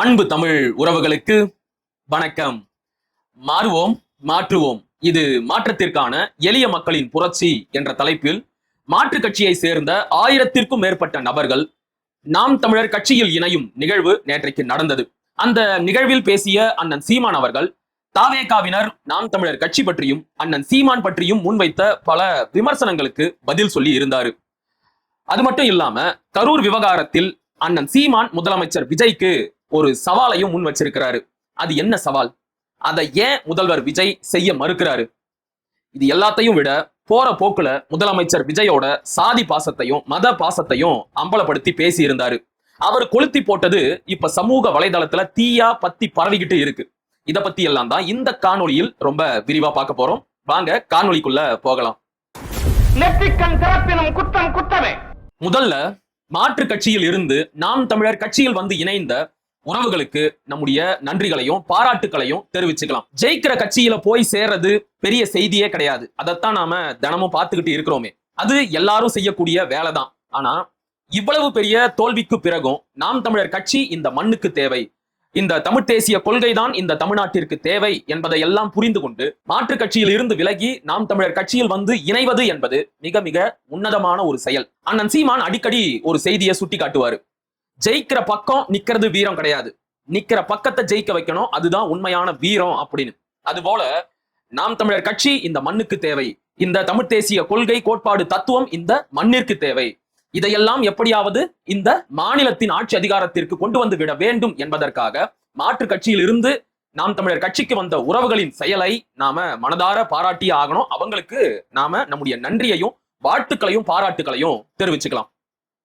அன்பு தமிழ் உறவுகளுக்கு வணக்கம். மாறுவோம் மாற்றுவோம், இது மாற்றத்திற்கான எளிய மக்களின் புரட்சி என்ற தலைப்பில் மாற்றுக் கட்சியை சேர்ந்த 1000த்திற்கும் மேற்பட்ட நபர்கள் நாம் தமிழர் கட்சியில் இணையும் நிகழ்வு நேற்றைக்கு நடந்தது. அந்த நிகழ்வில் பேசிய அண்ணன் சீமான் அவர்கள் தாவேகாவினர் நாம் தமிழர் கட்சி பற்றியும் அண்ணன் சீமான் பற்றியும் முன்வைத்த பல விமர்சனங்களுக்கு பதில் சொல்லி இருந்தாரு. அது மட்டும் இல்லாம கரூர் விவகாரத்தில் அண்ணன் சீமான் முதலமைச்சர் விஜய்க்கு ஒரு சவாலையும் முன் வச்சிருக்கிறாரு. அது என்ன சவால்? அதை ஏன் முதல்வர் விஜய் செய்ய மறுக்கிறாரு? இது எல்லாத்தையும் விட போற போக்குல முதலமைச்சர் விஜயோட சாதி பாசத்தையும் மத பாசத்தையும் அம்பலப்படுத்தி பேசி இருந்தாரு. அவர் கொளுத்தி போட்டது இப்ப சமூக வலைதளத்துல தீயா பத்தி பரவிக்கிட்டு இருக்கு. இத பத்தி எல்லாம் தான் இந்த காணொளியில் ரொம்ப விரிவா பார்க்க போறோம். வாங்க காணொளிக்குள்ள போகலாம். முதல்ல மாற்று கட்சியில் இருந்து நாம் தமிழர் கட்சியில் வந்து இணைந்த உறவுகளுக்கு நம்முடைய நன்றிகளையும் பாராட்டுகளையும் தெரிவிச்சுக்கலாம். ஜெயிக்கிற கட்சியில போய் சேர்றது பெரிய செய்தியே கிடையாது. அதைத்தான் நாம தினமும் பார்த்துக்கிட்டு இருக்கிறோமே. அது எல்லாரும் செய்யக்கூடிய வேலைதான். ஆனா இவ்வளவு பெரிய தோல்விக்கு பிறகும் நாம் தமிழர் கட்சி இந்த மண்ணுக்கு தேவை, இந்த தமிழ் தேசிய கொள்கை தான் இந்த தமிழ்நாட்டிற்கு தேவை என்பதை எல்லாம் புரிந்து கொண்டு மாற்று கட்சியில் இருந்து விலகி நாம் தமிழர் கட்சியில் வந்து இணைவது என்பது மிக மிக உன்னதமான ஒரு செயல். அண்ணன் சீமான் அடிக்கடி ஒரு செய்தியை சுட்டி காட்டுவாரு. ஜெயிக்கிற பக்கம் நிக்கிறது வீரம் கிடையாது, நிக்கிற பக்கத்தை ஜெயிக்க வைக்கணும், அதுதான் உண்மையான வீரம் அப்படின்னு. அதுபோல நாம் தமிழர் கட்சி இந்த மண்ணுக்கு தேவை, இந்த தமிழ் தேசிய கொள்கை கோட்பாடு தத்துவம் இந்த மண்ணிற்கு தேவை. இதையெல்லாம் எப்படியாவது இந்த மாநிலத்தின் ஆட்சி அதிகாரத்திற்கு கொண்டு வந்து விட வேண்டும் என்பதற்காக மாற்று கட்சியில் இருந்து நாம் தமிழர் கட்சிக்கு வந்த உறவுகளின் செயலை நாம மனதார பாராட்டியே ஆகணும். அவங்களுக்கு நாம நம்முடைய நன்றியையும் வாழ்த்துக்களையும் பாராட்டுகளையும் தெரிவிச்சுக்கலாம்.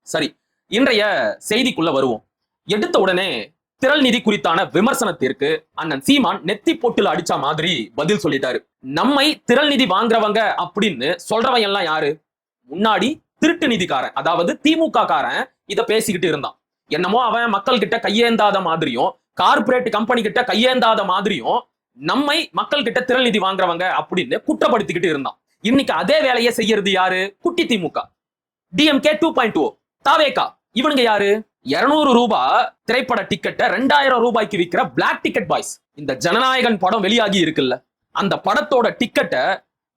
சரி, இன்றைய செய்திக்குள்ள வருவோம். எடுத்த உடனே திரள் நிதி குறித்தான விமர்சனத்திற்கு அண்ணன் சீமான் நெத்தி போட்டுல அடிச்ச மாதிரி பதில் சொல்லிட்டாரு. நம்மை திரள் நிதி வாங்குறவங்க அப்படின்னு சொல்றவன் எல்லாம் யாரு? முன்னாடி திருட்டு நிதிக்காரன், அதாவது திமுக காரன் இத பேசிக்கிட்டு இருந்தான். என்னமோ அவன் மக்கள் கிட்ட கையேந்தாத மாதிரியும் கார்பரேட் கம்பெனி கிட்ட கையேந்தாத மாதிரியும் நம்மை மக்கள் கிட்ட திரள் நிதி வாங்குறவங்க அப்படின்னு குற்றப்படுத்திக்கிட்டு இருந்தான். இன்னைக்கு அதே வேலையை செய்யறது யாரு? குட்டி திமுக, டிஎம்கே 2.0, தாவேகா. இவனுங்க யாரு? 200 ரூபாய் திரைப்பட டிக்கெட்டை 2000 ரூபாய்க்கு விற்கிற பிளாக் டிக்கெட் பாய்ஸ். இந்த ஜனநாயகன் படம் வெளியாகி இருக்குல்ல, அந்த படத்தோட டிக்கெட்டை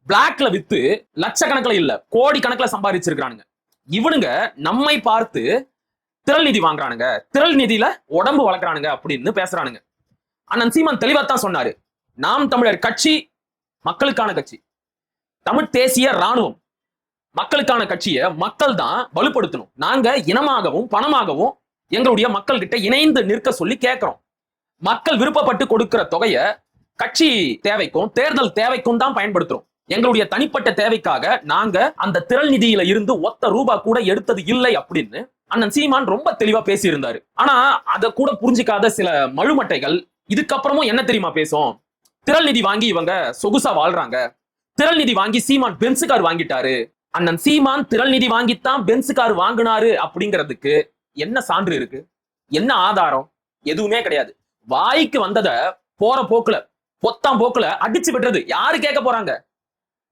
பிளாக்ல வித்து லட்சக்கணக்கில் இல்ல கோடி கணக்கில் சம்பாதிச்சிருக்கானுங்க. இவனுங்க நம்மை பார்த்து திரள் நிதி வாங்குறானுங்க, திரள் நிதியில உடம்பு வளர்க்குறானுங்க அப்படின்னு பேசுறானுங்க. அண்ணன் சீமான் தெளிவாத்தான் சொன்னாரு. நாம் தமிழர் கட்சி மக்களுக்கான கட்சி, தமிழ் தேசிய ராணுவம் மக்களுக்கான கட்சியை மக்கள் தான் வலுப்படுத்தணும். நாங்க இனமாகவும் பணமாகவும் எங்களுடைய மக்கள் கிட்ட இணைந்து நிற்க சொல்லி கேட்கிறோம். மக்கள் விருப்பப்பட்டு கொடுக்கிற தொகையை கட்சி தேவைக்கும் தேர்தல் தேவைக்கும் தான் பயன்படுத்துறோம். எங்களுடைய தனிப்பட்ட தேவைக்காக நாங்க அந்த திரள் நிதியில இருந்து ஒத்த ரூபா கூட எடுத்தது இல்லை அப்படின்னு அண்ணன் சீமான் ரொம்ப தெளிவா பேசியிருந்தாரு. ஆனா அதை கூட புரிஞ்சிக்காத சில மழுமட்டைகள் இதுக்கப்புறமும் என்ன தெரியுமா பேசும்? திரள் நிதி வாங்கி இவங்க சொகுசா வாழ்றாங்க, திரள் நிதி வாங்கி சீமான் பென்சு கார் வாங்கிட்டாரு, அண்ணன் சீமான் திரள் நிதி வாங்கித்தான் பென்சு கார் வாங்கினாரு அப்படிங்கிறதுக்கு என்ன சான்று இருக்கு? என்ன ஆதாரம்? எதுவுமே கிடையாது. வாய்க்கு வந்தத போற போக்குல பொத்தாம் போக்குல அடிச்சு விடுறது யாரு கேட்க போறாங்க?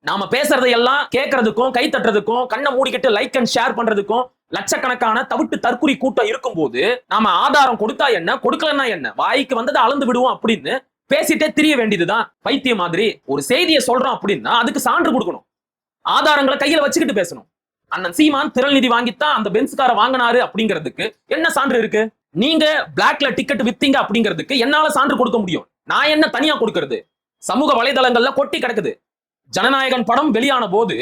நாம பேசுறதையெல்லாம் கேட்கறதுக்கும் கை தட்டுறதுக்கும் கண்ணை மூடிக்கிட்டு லைக் அண்ட் ஷேர் பண்றதுக்கும் லட்சக்கணக்கான தவிட்டு தற்குறி கூட்டம் இருக்கும் போது நாம ஆதாரம் கொடுத்தா என்ன, கொடுக்கலன்னா என்ன, வாய்க்கு வந்ததை அளந்து விடுவோம் அப்படின்னு பேசிட்டே திரிய வேண்டியதுதான். பைத்திய மாதிரி ஒரு செய்தியை சொல்றோம் அப்படின்னா அதுக்கு சான்று கொடுக்கணும், ஆதாரங்களை கையில வச்சுக்கிட்டு பேசணும். அண்ணன் சீமான் திரள் நிதி வாங்கித்தான் அந்த பென்ஸ் காரை வாங்கினாரு அப்படிங்கிறதுக்கு என்ன சான்று இருக்கு? நீங்க பிளாக்ல டிக்கெட் வித்தீங்க அப்படிங்கிறதுக்கு என்னால சான்று கொடுக்க முடியும். நான் என்ன தனியா கொடுக்கிறது? சமூக வலைதளங்கள்ல கொட்டி கிடக்குது. ஜனநாயகன் படம் வெளியான போது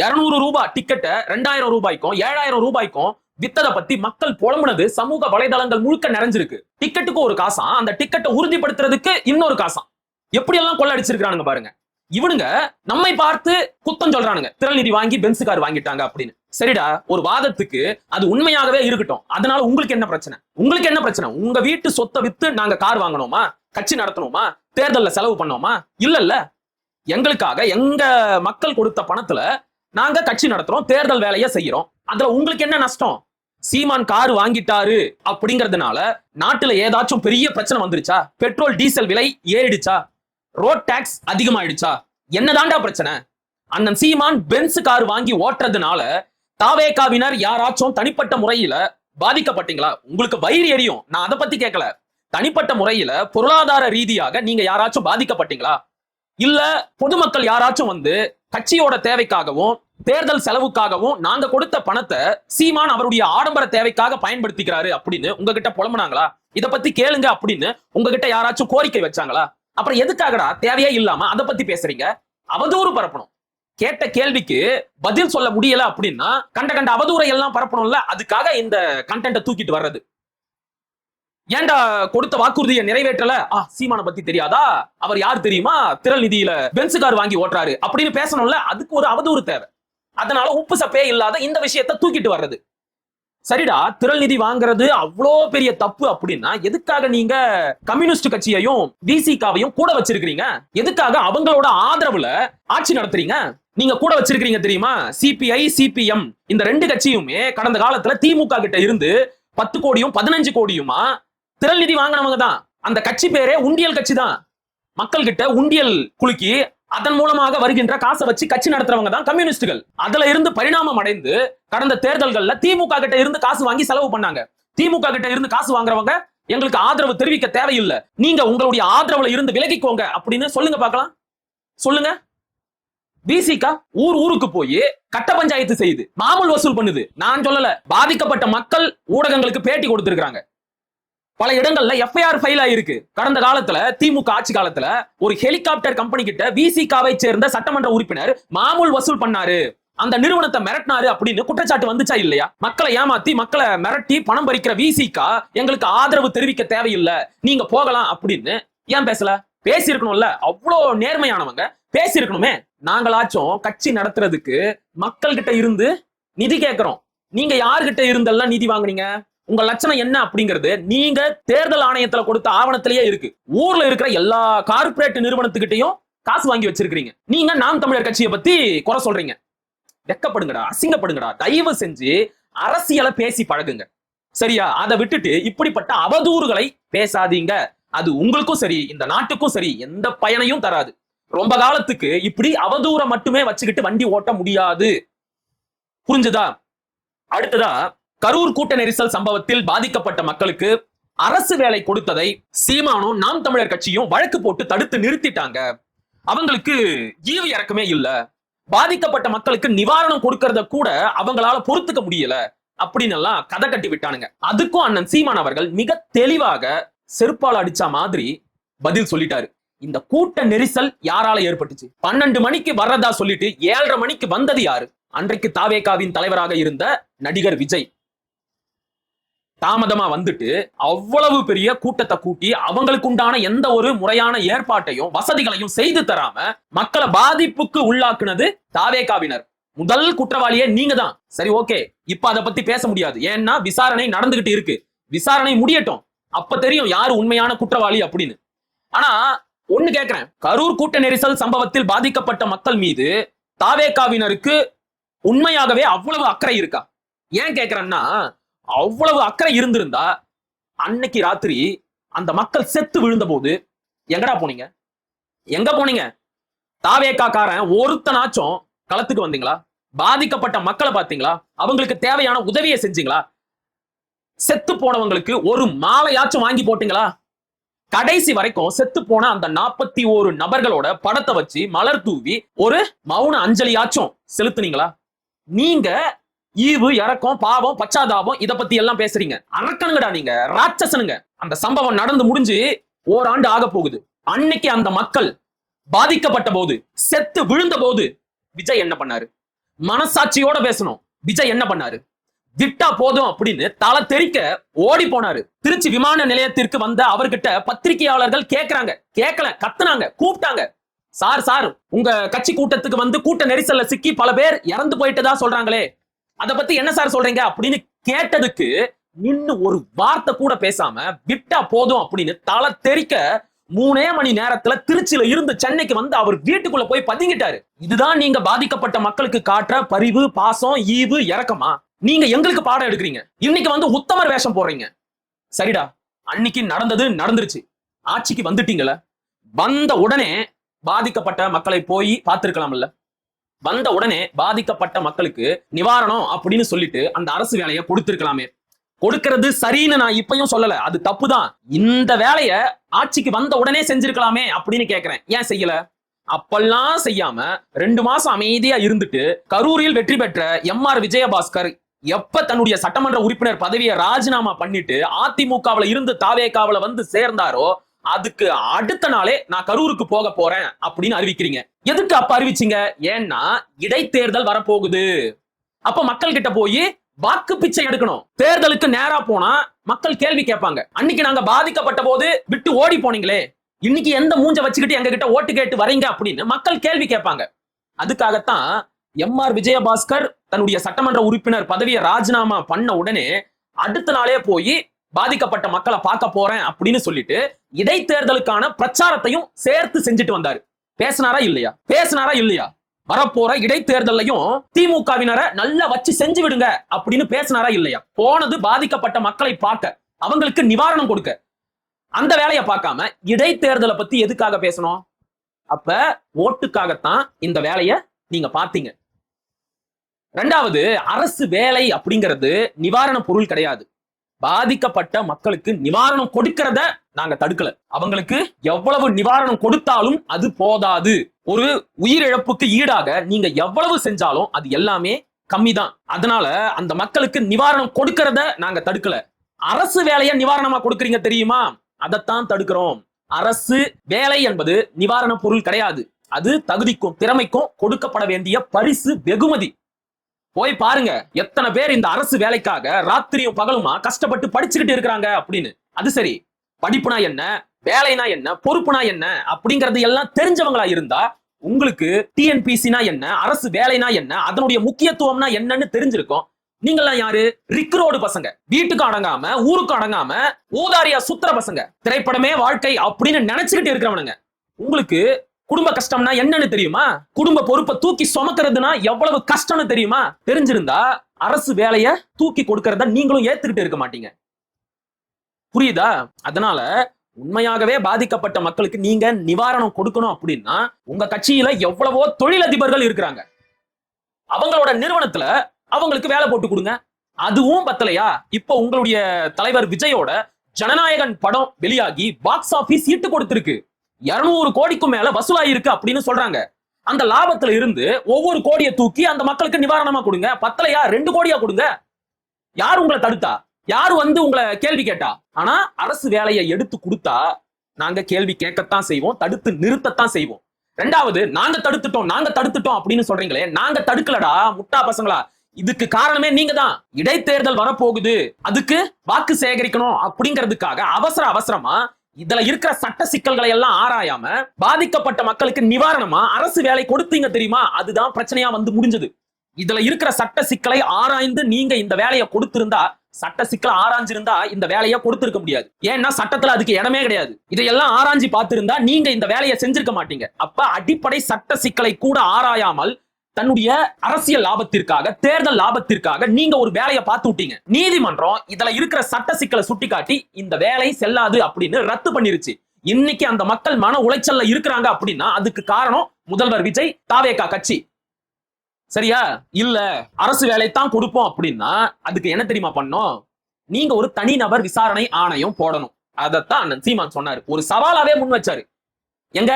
200 ரூபாய் டிக்கெட்டை 2000 ரூபாய்க்கும் 7000 ரூபாய்க்கும் வித்ததை பத்தி மக்கள் புலம்புனது சமூக வலைதளங்கள் முழுக்க நிறைஞ்சிருக்கு. டிக்கெட்டுக்கு ஒரு காசாம், அந்த டிக்கெட்டை உறுதிப்படுத்துறதுக்கு இன்னொரு காசாம். எப்படி எல்லாம் கொள்ள அடிச்சிருக்கானுங்க பாருங்க. இவனுங்க நம்மை பார்த்து குத்தம் சொல்றானுங்க, திரள் நிதி வாங்கி பென்சு கார் வாங்கிட்டாங்க அப்படின்னு. சரிடா, ஒரு வாதத்துக்கு அது உண்மையாகவே இருக்கட்டும். அதனால உங்களுக்கு என்ன பிரச்சனை? உங்களுக்கு என்ன பிரச்சனை? உங்க வீட்டு சொத்தை வித்து நாங்க கார் வாங்கணுமா, கட்சி நடத்தணுமா, தேர்தல்ல செலவு பண்ணோமா? இல்ல, எங்களுக்காக எங்க மக்கள் கொடுத்த பணத்துல நாங்க கட்சி நடத்துறோம், தேர்தல் வேலையை செய்யறோம். அதுல உங்களுக்கு என்ன நஷ்டம்? சீமான் கார் வாங்கிட்டாரு அப்படிங்கறதுனால நாட்டுல ஏதாச்சும் பெரிய பிரச்சனை வந்துருச்சா? பெட்ரோல் டீசல் விலை ஏறிடுச்சா? Road tax அதிகமாயிடுச்சா? என்னதாண்டா பிரச்சனை? அண்ணன் சீமான் பென்ஸ் கார் வாங்கி ஓட்டுறதுனால தாவேகாவினர் யாராச்சும் தனிப்பட்ட முறையில பாதிக்கப்பட்டீங்களா? உங்களுக்கு வயிறு எரியும், நான் அதை பத்தி கேட்கல. தனிப்பட்ட முறையில பொருளாதார ரீதியாக நீங்க யாராச்சும் பாதிக்கப்பட்டீங்களா? இல்ல பொதுமக்கள் யாராச்சும் வந்து கட்சியோட தேவைக்காகவும் தேர்தல் செலவுக்காகவும் நாங்க கொடுத்த பணத்தை சீமான் அவருடைய ஆடம்பர தேவைக்காக பயன்படுத்திக்கிறாரு அப்படின்னு உங்ககிட்ட புலம்புனாங்களா? இத பத்தி கேளுங்க அப்படின்னு உங்ககிட்ட யாராச்சும் கோரிக்கை வச்சாங்களா? அப்புறம் எதுக்காகடா தேவையே இல்லாம அதை பத்தி பேசுறீங்க? அவதூறு பரப்பணும். கேட்ட கேள்விக்கு பதில் சொல்ல முடியல அப்படின்னா கண்ட கண்ட அவதூறை எல்லாம் பரப்பணும்ல. அதுக்காக இந்த கண்டென்ட்டை தூக்கிட்டு வர்றது. ஏன்டா கொடுத்த வாக்குறுதியை நிறைவேற்றல? சீமான பத்தி தெரியாதா? அவர் யார் தெரியுமா? திரள் நிதியில பென்ஸ் கார் வாங்கி ஓட்டுறாரு அப்படின்னு பேசணும்ல. அதுக்கு ஒரு அவதூறு தேவை. அதனால உப்பு சப்பே இல்லாத இந்த விஷயத்தை தூக்கிட்டு வர்றது. சரிடா, திரள் நிதி வாங்குறது அவ்வளோ பெரிய தப்பு அப்படின்னா எதுக்காக நீங்க கம்யூனிஸ்ட் கட்சியையும் விசிகாவையும் கூட வச்சிருக்கீங்க? எதுக்காக அவங்களோட ஆதரவுல ஆட்சி நடத்துறீங்க? நீங்க கூட வச்சிருக்கீங்க தெரியுமா? சிபிஐ சிபிஎம் இந்த ரெண்டு கட்சியுமே கடந்த காலத்துல திமுக கிட்ட இருந்து 10 கோடியும் 15 கோடியுமா திரள் நிதி வாங்கினவங்க தான். அந்த கட்சி பேரே உண்டியல் கட்சி தான். மக்கள் கிட்ட உண்டியல் குலுக்கி அதன் மூலமாக வருகின்ற காசை வச்சு கட்சி நடத்துறவங்க தான் கம்யூனிஸ்டுகள். அதுல இருந்து பரிணாமம் அடைந்து கடந்த தேர்தல்கள்ல திமுக கிட்ட இருந்து காசு வாங்கி செலவு பண்ணாங்க. திமுக கிட்ட இருந்து காசு வாங்குறவங்க எங்களுக்கு ஆதரவு தெரிவிக்க தேவையில்லை, நீங்க உங்களுடைய ஆதரவுல இருந்து விலகிக்கோங்க அப்படின்னு சொல்லுங்க பார்க்கலாம். சொல்லுங்க. விசிகா ஊருக்கு போய் கட்ட பஞ்சாயத்து செய்யுது, மாமூல் வசூல் பண்ணுது. நான் சொல்லல, பாதிக்கப்பட்ட மக்கள் ஊடகங்களுக்கு பேட்டி கொடுத்திருக்காங்க. பல இடங்கள்ல எஃப்ஐஆர் ஃபைல் ஆயிருக்கு. கடந்த காலத்துல திமுக ஆட்சி காலத்துல ஒரு ஹெலிகாப்டர் கம்பெனி கிட்ட விசிகாவை சேர்ந்த சட்டமன்ற உறுப்பினர் மாமூல் வசூல் பண்ணாரு, அந்த நிறுவனத்தை மிரட்டினாரு அப்படின்னு குற்றச்சாட்டு வந்துச்சா இல்லையா? மக்களை ஏமாத்தி மக்களை மிரட்டி பணம் பறிக்கிற விசிகா எங்களுக்கு ஆதரவு தெரிவிக்க தேவையில்லை, நீங்க போகலாம் அப்படின்னு ஏன் பேசல? பேசியிருக்கணும்ல. அவ்வளோ நேர்மையானவங்க பேசியிருக்கணுமே. நாங்களாச்சும் கட்சி நடத்துறதுக்கு மக்கள் கிட்ட இருந்து நிதி கேட்கிறோம். நீங்க யார்கிட்ட இருந்தெல்லாம் நிதி வாங்குனீங்க? உங்க லட்சணம் என்ன அப்படிங்கிறது நீங்க தேர்தல் ஆணையத்துல கொடுத்த ஆவணத்திலேயே இருக்கு. ஊர்ல இருக்கிற எல்லா கார்ப்பரேட் நிறுவனத்துக்கிட்டையும் காசு வாங்கி வச்சிருக்கீங்க. நீங்க நாம் தமிழர் கட்சியை பத்தி குறை சொல்றீங்க. வெக்கப்படுங்கடா, அசிங்கப்படுங்கடா. தயவு செஞ்சு அரசியலை பேசி பழகுங்க, சரியா? அதை விட்டுட்டு இப்படிப்பட்ட அவதூறுகளை பேசாதீங்க. அது உங்களுக்கும் சரி, இந்த நாட்டுக்கும் சரி, எந்த பயனையும் தராது. ரொம்ப காலத்துக்கு இப்படி அவதூற மட்டுமே வச்சுக்கிட்டு வண்டி ஓட்ட முடியாது. புரிஞ்சுதா? அடுத்ததா, கரூர் கூட்ட நெரிசல் சம்பவத்தில் பாதிக்கப்பட்ட மக்களுக்கு அரசு வேலை கொடுத்ததை சீமானும் நாம் தமிழர் கட்சியும் வழக்கு போட்டு தடுத்து நிறுத்திட்டாங்க. அவங்களுக்கு ஈவு இறக்கமே இல்ல. பாதிக்கப்பட்ட மக்களுக்கு நிவாரணம் கொடுக்கறத கூட அவங்களால பொறுத்துக்க முடியல அப்படின்னு எல்லாம் கதை கட்டி விட்டானுங்க. அதுக்கும் அண்ணன் சீமான் அவர்கள் மிக தெளிவாக செருப்பால் அடிச்ச மாதிரி பதில் சொல்லிட்டாரு. இந்த கூட்ட நெரிசல் யாரால ஏற்பட்டுச்சு? 12 மணிக்கு வர்றதா சொல்லிட்டு 7:30 மணிக்கு வந்தது யாரு? அன்றைக்கு தாவேகாவின் தலைவராக இருந்த நடிகர் விஜய். தாமதமா வந்துட்டு அவ்வளவு பெரிய கூட்டத்தை கூட்டி அவங்களுக்கு உண்டான எந்த ஒரு முறையான ஏற்பாட்டையும் வசதிகளையும் செய்து தராம மக்களை பாதிப்புக்கு உள்ளாக்குனது தாவேகாவினர். முதல் குற்றவாளியே நீங்க தான். சரி, ஓகே, இப்ப அதை பத்தி பேச முடியாது. ஏன்னா விசாரணை நடந்துகிட்டு இருக்கு. விசாரணை முடியட்டும், அப்ப தெரியும் யாரு உண்மையான குற்றவாளி அப்படின்னு. ஆனா ஒண்ணு கேட்கிறேன், கரூர் கூட்ட நெரிசல் சம்பவத்தில் பாதிக்கப்பட்ட மக்கள் மீது தாவேகாவினருக்கு உண்மையாகவே அவ்வளவு அக்கறை இருக்கா? ஏன் கேட்கிறேன்னா, அவ்வளவு அக்கறை இருந்திருந்தா அன்னைக்கு ராத்திரி அந்த மக்கள் செத்து விழுந்த போது எங்கடா போனீங்க? எங்க போனீங்க? தாவேகா காரன் ஒருத்தனாச்சும் களத்துக்கு வந்தீங்களா? பாதிக்கப்பட்ட மக்களை பார்த்தீங்களா? அவங்களுக்கு தேவையான உதவியை செஞ்சீங்களா? செத்து போனவங்களுக்கு ஒரு மாலையாச்சும் வாங்கி போட்டீங்களா? கடைசி வரைக்கும் செத்து போன அந்த 41 நபர்களோட படத்தை வச்சு மலர் தூவி ஒரு மௌன அஞ்சலியாச்சும் செலுத்துனீங்களா? நீங்க ஈவு இறக்கம் பாவம் பச்சாதாபம் இத பத்தி எல்லாம் பேசுறீங்க. அரக்கனுங்கடா நீங்க, ராட்சசனுங்க. அந்த சம்பவம் நடந்து முடிஞ்சு ஓராண்டு ஆக போகுது. அன்னைக்கு அந்த மக்கள் பாதிக்கப்பட்ட போது, செத்து விழுந்த போது விஜய் என்ன பண்ணாரு? மனசாட்சியோட பேசணும். விஜய் என்ன பண்ணாரு? விட்டா போதும் அப்படின்னு தலை தெறிக்க ஓடி போனாரு. திருச்சி விமான நிலையத்திற்கு வந்த அவர்கிட்ட பத்திரிகையாளர்கள் கேட்கிறாங்க, கேட்கல, கத்துனாங்க, கூப்பிட்டாங்க. சார், உங்க கட்சி கூட்டத்துக்கு வந்து கூட்ட நெரிசல்ல சிக்கி பல பேர் இறந்து போயிட்டதா சொல்றாங்களே, அத பத்தி என்ன சார் சொல்றீங்க அப்படின்னு கேட்டதுக்கு இன்னும் ஒரு வார்த்தை கூட பேசாம விட்டா போதும் அப்படின்னு தலை தெறிக்க 3 மணி நேரத்துல திருச்சியில இருந்து சென்னைக்கு வந்து அவர் வீட்டுக்குள்ள போய் பதுங்கிட்டாரு. இதுதான் நீங்க பாதிக்கப்பட்ட மக்களுக்கு காட்டுற பரிவு, பாசம், ஈவு, இறக்கமா? நீங்க எங்களுக்கு பாடம் எடுக்கிறீங்க, இன்னைக்கு வந்து உத்தமர் வேஷம் போடுறீங்க. சரிடா, அன்னைக்கு நடந்தது நடந்துருச்சு. ஆட்சிக்கு வந்துட்டீங்கல்ல, வந்த உடனே பாதிக்கப்பட்ட மக்களை போய் பார்த்திருக்கலாம்ல. வந்த உடனே பாதிக்கப்பட்ட மக்களுக்கு நிவாரணம் அப்படின்னு சொல்லிட்டு அந்த அரசு வேலையை கொடுத்திருக்கலாமே. கொடுக்கிறது சரின்னு நான் இப்பயும் சொல்லல, அது தப்புதான். இந்த வேலைய ஆட்சிக்கு வந்த உடனே செஞ்சிருக்கலாமே அப்படின்னு கேக்குறேன். ஏன் செய்யல? அப்பெல்லாம் செய்யாம 2 மாசம் அமைதியா இருந்துட்டு கரூரில் வெற்றி பெற்ற எம்.ஆர். விஜயபாஸ்கர் எப்ப தன்னுடைய சட்டமன்ற உறுப்பினர் பதவியை ராஜினாமா பண்ணிட்டு அதிமுகவுல இருந்து தாவேகாவுல வந்து சேர்ந்தாரோ அதுக்கு அடுத்த நாளே நான் கரூருக்கு போக போறேன் அப்படின்னு அறிவிக்கிறீங்க. எதுக்கு அப்ப அறிவிச்சீங்க? ஏன்னா இடைத்தேர்தல் வரப்போகுது. அப்ப மக்கள் கிட்ட போய் வாக்கு பிச்சை எடுக்கணும். தேர்தலுக்கு நேரா போனா மக்கள் கேள்வி கேட்பாங்க. அன்னைக்கு நாங்க பாதிக்கப்பட்ட போது விட்டு ஓடி போனீங்களே, இன்னைக்கு எந்த மூஞ்ச வச்சுக்கிட்டு எங்க கிட்ட ஓட்டு கேட்டு வரீங்க அப்படின்னு மக்கள் கேள்வி கேட்பாங்க. அதுக்காகத்தான் எம்.ஆர். விஜயபாஸ்கர் தன்னுடைய சட்டமன்ற உறுப்பினர் பதவியை ராஜினாமா பண்ண உடனே அடுத்த நாளே போய் பாதிக்கப்பட்ட மக்களை பார்க்க போறேன் அப்படின்னு சொல்லிட்டு இடைத்தேர்தலுக்கான பிரச்சாரத்தையும் சேர்த்து செஞ்சுட்டு வந்தாரு. பேசினாரா இல்லையா? பேசினாரா இல்லையா? வரப்போற இடைத்தேர்தலையும் திமுகவினரை நல்லா வச்சு செஞ்சு விடுங்க அப்படின்னு பேசினாரா இல்லையா? போனது பாதிக்கப்பட்ட மக்களை பார்க்க, அவங்களுக்கு நிவாரணம் கொடுக்க. அந்த வேலையை பார்க்காம இடைத்தேர்தலை பத்தி எதுக்காக பேசணும்? அப்ப ஓட்டுக்காகத்தான் இந்த வேலையை நீங்க பாத்தீங்க. ரெண்டாவது, அரசு வேலை அப்படிங்கிறது நிவாரண பொருள் கிடையாது. பாதிக்கப்பட்ட மக்களுக்கு நிவாரணம் கொடுக்கிறத நாங்க தடுக்கல. அவங்களுக்கு எவ்வளவு நிவாரணம் கொடுத்தாலும் அது போதாது. ஒரு உயிரிழப்புக்கு ஈடாக நீங்க எவ்வளவு செஞ்சாலும் அது எல்லாமே கம்மிதான். அதனால அந்த மக்களுக்கு நிவாரணம் கொடுக்கிறத நாங்க தடுக்கல. அரசு வேலையை நிவாரணமா கொடுக்கறீங்க தெரியுமா? அதைத்தான் தடுக்கிறோம். அரசு வேலை என்பது நிவாரண பொருள் கிடையாது. அது தகுதிக்கும் திறமைக்கும் கொடுக்கப்பட வேண்டிய பரிசு, வெகுமதி. போய் பாருங்க எத்தனை பேர் இந்த அரசு வேலைக்காக ராத்திரியும் பகலுமா கஷ்டப்பட்டு படிச்சுக்கிட்டு இருக்கிறாங்க அப்படின்னு. அது சரி, படிப்புனா என்ன, வேலைனா என்ன, பொறுப்புனா என்ன அப்படிங்கறது எல்லாம் தெரிஞ்சவங்களா இருந்தா உங்களுக்கு டிஎன்பிசினா என்ன, அரசு வேலைனா என்ன, அதனுடைய முக்கியத்துவம்னா என்னன்னு தெரிஞ்சிருக்கும். நீங்கெல்லாம் யாரு? ரிக்ரோடு பசங்க, வீட்டுக்கு அடங்காம ஊருக்கு அடங்காம ஊதாரியா சுத்துற பசங்க, திரைப்படமே வாழ்க்கை அப்படின்னு நினைச்சுக்கிட்டு இருக்கிறவனுங்க. உங்களுக்கு குடும்ப கஷ்டம்னா என்னன்னு தெரியுமா? குடும்ப பொறுப்பை தூக்கி சுமக்கிறதுனா எவ்வளவு கஷ்டம்னு தெரியுமா? தெரிஞ்சிருந்தா அரசு வேலைய தூக்கி கொடுக்கறத நீங்களும் ஏத்துக்கிட்டு இருக்க மாட்டீங்க. புரியுதா? அதனால உண்மையாகவே பாதிக்கப்பட்ட மக்களுக்கு நீங்க நிவாரணம் கொடுக்கணும் அப்படின்னா உங்க கட்சியில எவ்வளவோ தொழிலதிபர்கள் இருக்கிறாங்க. அவங்களோட நிறுவனத்துல அவங்களுக்கு வேலை போட்டு கொடுங்க. அதுவும் பத்தலையா? இப்ப உங்களுடைய தலைவர் விஜயோட ஜனநாயகன் படம் வெளியாகி பாக்ஸ் ஆபீஸ் ஈட்டு கொடுத்திருக்கு. 200 கோடிக்கும் மேல வசூலாயிருக்கு அப்படின்னு சொல்றாங்க. அந்த லாபத்துல இருந்து ஒவ்வொரு கோடியை தூக்கி அந்த மக்களுக்கு நிவாரணமா கொடுங்க. பத்தலையா? 2 கோடியா கொடுங்க. யார் உங்களை தடுத்தா? யாரு வந்து உங்களை கேள்வி கேட்டா? ஆனா அரசு வேலையை எடுத்து கொடுத்தா நாங்க கேள்வி கேட்கத்தான் செய்வோம், தடுத்து நிறுத்தத்தான் செய்வோம். ரெண்டாவது, நாங்க தடுத்துட்டோம் அப்படின்னு சொல்றீங்களே, நாங்க தடுக்கலடா முட்டா பசங்களா. இதுக்கு காரணமே நீங்க தான். இடைத்தேர்தல் வரப்போகுது, அதுக்கு வாக்கு சேகரிக்கணும் அப்படிங்கிறதுக்காக அவசரமா இதுல இருக்கிற சட்ட சிக்கல்களை எல்லாம் ஆராயாம பாதிக்கப்பட்ட மக்களுக்கு நிவாரணமா அரசு வேலை கொடுத்தீங்க தெரியுமா? அதுதான் பிரச்சனையா வந்து முடிஞ்சது. இதுல இருக்கிற சட்ட சிக்கலை ஆராய்ந்து நீங்க இந்த வேலையை கொடுத்திருந்தா, சட்ட சிக்கலை ஆராய்ஞ்சிருந்தா இந்த வேலையை கொடுத்திருக்க முடியாது. ஏன்னா சட்டத்துல அதுக்கு இடமே கிடையாது. இதையெல்லாம் ஆராய்ச்சி பார்த்திருந்தா நீங்க இந்த வேலையை செஞ்சிருக்க மாட்டீங்க. அப்ப அடிப்படை சட்ட சிக்கலை கூட ஆராயாமல் தன்னுடைய அரசியல் லாபத்திற்காக, தேர்தல் லாபத்திற்காக நீங்க ஒரு வேலையை பார்த்து விட்டீங்க. நீதிமன்றம் இதுல இருக்கிற சட்ட சிக்கலை சுட்டிக்காட்டி இந்த வேலை செல்லாது அப்படின்னு ரத்து பண்ணிருச்சு. இன்னைக்கு அந்த மக்கள் மன உளைச்சல்ல இருக்கிறாங்க அப்படின்னா அதுக்கு காரணம் முதல்வர் விஜய், தாவேகா கட்சி. சரியா? இல்ல அரசு வேலை தான் கொடுப்போம் அப்படின்னா அதுக்கு என்ன தெரியுமா பண்ணோம்? நீங்க ஒரு தனிநபர் விசாரணை ஆணையம் போடணும். அதத்தான் அண்ணன் சீமான் சொன்னாரு. ஒரு சவாலாவே முன் வச்சாரு. எங்க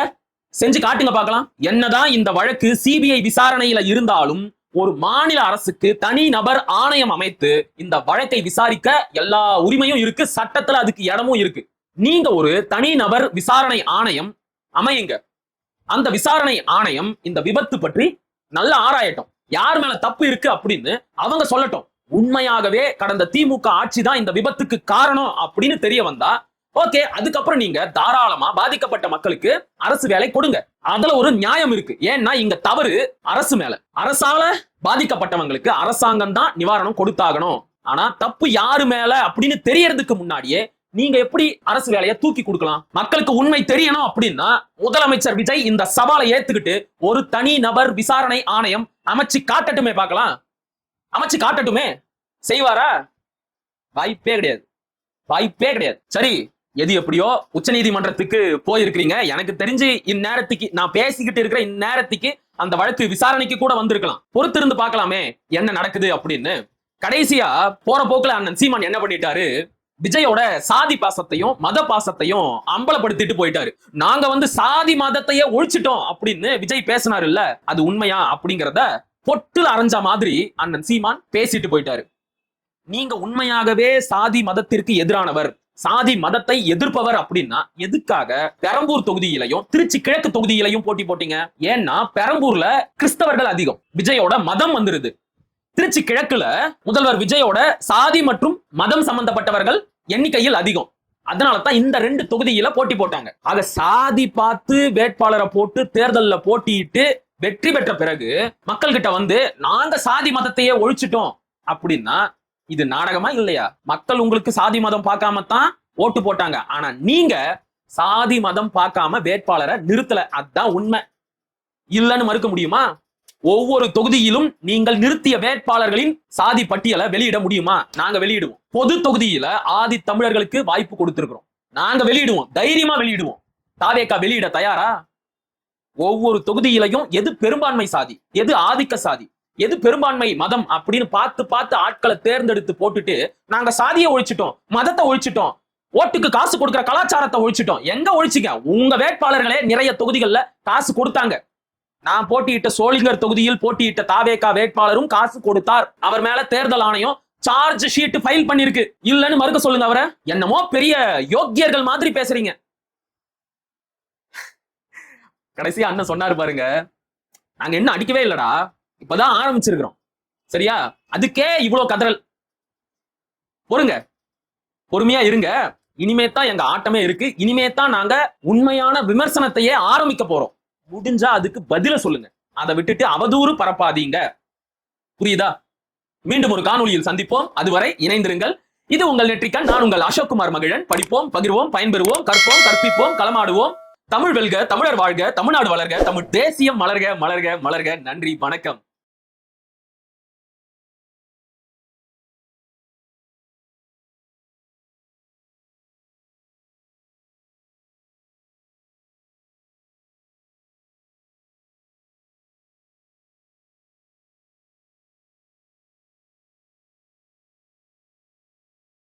செஞ்சு காட்டுங்க பார்க்கலாம். என்னதான் இந்த வழக்கு சிபிஐ விசாரணையில இருந்தாலும் ஒரு மாநில அரசுக்கு தனி நபர் ஆணையம் அமைத்து இந்த வழக்கை விசாரிக்க எல்லா உரிமையும் இருக்கு, சட்டத்துல அதுக்கு இடமும் இருக்கு. நீங்க ஒரு தனி நபர் விசாரணை ஆணையம் அமையுங்க. அந்த விசாரணை ஆணையம் இந்த விபத்து பற்றி நல்லா ஆராயட்டும். யார் மேல தப்பு இருக்கு அப்படின்னு அவங்க சொல்லட்டும். உண்மையாகவே கடந்த திமுக ஆட்சி தான் இந்த விபத்துக்கு காரணம் அப்படின்னு தெரிய வந்தா ஓகே, அதுக்கப்புறம் நீங்க தாராளமா பாதிக்கப்பட்ட மக்களுக்கு அரசு வேலை கொடுங்க. அதுல ஒரு நியாயம் இருக்கு. ஏன்னா இங்க தவறு அரசு மேல. அரசால பாதிக்கப்பட்டவங்களுக்கு அரசாங்கம் தான் நிவாரணம் கொடுத்தாகணும். ஆனா தப்பு யாரு மேல அப்படின்னு தெரியறதுக்கு முன்னாடியே நீங்க எப்படி அரசு வேலையை தூக்கி கொடுக்கலாம்? மக்களுக்கு உண்மை தெரியணும் அப்படின்னா முதலமைச்சர் விஜய் இந்த சவாலை ஏத்துக்கிட்டு ஒரு தனி நபர் விசாரணை ஆணையம் அமைச்சு காட்டட்டுமே, பார்க்கலாம். அமைச்சு காட்டட்டுமே. செய்வாரா? வாய்ப்பே கிடையாது, வாய்ப்பே கிடையாது. சரி, எது எப்படியோ உச்ச நீதிமன்றத்துக்கு போயிருக்கிறீங்க. எனக்கு தெரிஞ்சு இந்நேரத்துக்கு நான் பேசிக்கிட்டு இருக்கிற இந்நேரத்துக்கு அந்த வழக்கு விசாரணைக்கு கூட வந்திருக்கலாம். பொறுத்திருந்து பார்க்கலாமே என்ன நடக்குது அப்படின்னு. கடைசியா போற போக்குல அண்ணன் சீமான் என்ன பண்ணிட்டாரு, விஜயோட சாதி பாசத்தையும் மத பாசத்தையும் அம்பலப்படுத்திட்டு போயிட்டாரு. நாங்க வந்து சாதி மதத்தையே ஒழிச்சிட்டோம் அப்படின்னு விஜய் பேசினாரு இல்ல, அது உண்மையா அப்படிங்கறத பொட்டுல அரைஞ்ச மாதிரி அண்ணன் சீமான் பேசிட்டு போயிட்டாரு. நீங்க உண்மையாகவே சாதி மதத்திற்கு எதிரானவர், சாதி மதத்தை எதிர்ப்பவர் அப்படின்னா எதுக்காக பெரம்பூர் தொகுதியிலையும் திருச்சி கிழக்கு தொகுதியிலையும் போட்டி போட்டீங்க? ஏன்னா பெரம்பூர்ல கிறிஸ்தவர்கள் அதிகம், விஜயோட மதம் வந்துருது. திருச்சி கிழக்குல முதல்வர் விஜயோட சாதி மற்றும் மதம் சம்பந்தப்பட்டவர்கள் எண்ணிக்கையில் அதிகம். அதனாலதான் இந்த 2 தொகுதியில போட்டி போட்டாங்க. ஆக சாதி பார்த்து வேட்பாளரை போட்டு தேர்தல்ல போட்டியிட்டு வெற்றி பெற்ற பிறகு மக்கள் கிட்ட வந்து நாங்க சாதி மதத்தையே ஒழிச்சிட்டோம் அப்படின்னா இது நாடகமா இல்லையா? மக்கள் உங்களுக்கு சாதி மதம் பார்க்காம தான் ஓட்டு போட்டாங்க. ஆனா நீங்க சாதி மதம் பார்க்காம வேட்பாளரை நிறுத்தல. அதுதான் உண்மை. இல்லன்னு மறுக்க முடியுமா? ஒவ்வொரு தொகுதியிலும் நீங்கள் நிறுத்திய வேட்பாளர்களின் சாதி பட்டியலை வெளியிட முடியுமா? நாங்க வெளியிடுவோம். பொது தொகுதியில ஆதி தமிழர்களுக்கு வாய்ப்பு கொடுத்திருக்கிறோம். நாங்க வெளியிடுவோம், தைரியமா வெளியிடுவோம். தாவேகா வெளியிட தயாரா? ஒவ்வொரு தொகுதியிலையும் எது பெரும்பான்மை சாதி, எது ஆதிக்க சாதி, எது பெரும்பான்மை மதம் அப்படின்னு பார்த்து பார்த்து ஆட்களை தேர்ந்தெடுத்து போட்டுட்டு நாங்க சாதியை ஒழிச்சிட்டோம், மதத்தை ஒழிச்சிட்டோம், ஓட்டுக்கு காசு கொடுக்கிற கலாச்சாரத்தை ஒழிச்சிட்டோம். எங்க ஒழிச்சிங்க? உங்க வேட்பாளர்களே நிறைய தொகுதிகள்ல காசு கொடுத்தாங்க. நான் போட்டியிட்ட சோளிங்கர் தொகுதியில் போட்டியிட்ட தாவேகா வேட்பாளரும் காசு கொடுத்தார். அவர் மேல தேர்தல் ஆணையம் சார்ஜ் ஷீட் ஃபைல் பண்ணிருக்கு. இல்லன்னு மறுக்க சொல்லுங்க அவரை. என்னமோ பெரிய யோக்கியர்கள் மாதிரி பேசுறீங்க. கடைசியா அண்ணன் சொன்னாரு பாருங்க, நாங்க என்ன அடிக்கவே இல்லடா, இப்பதான் ஆரம்பிச்சிருக்கிறோம். சரியா? அதுக்கே இவ்வளவு கதறல். பொறுங்க, பொறுமையா இருங்க. இனிமே தான் எங்க ஆட்டமே இருக்கு. இனிமே தான் நாங்க உண்மையான விமர்சனத்தையே ஆரம்பிக்க போறோம். முடிஞ்சா அதுக்கு பதில சொல்லுங்க. அதை விட்டுட்டு அவதூறு பரப்பாதீங்க. புரியுதா? மீண்டும் ஒரு காணொலியில் சந்திப்போம். அதுவரை இணைந்திருங்கள். இது உங்கள் நெற்றிக்கண். நான் உங்கள் அசோக்குமார் மகிழன். படிப்போம், பகிர்வோம், பயன்பெறுவோம், கற்போம், கற்பிப்போம், களமாடுவோம். தமிழ் வெல்க, தமிழர் வாழ்க, தமிழ்நாடு வளர்க, தமிழ் தேசியம் மலர்க, மலர்க, மலர்க. நன்றி, வணக்கம்.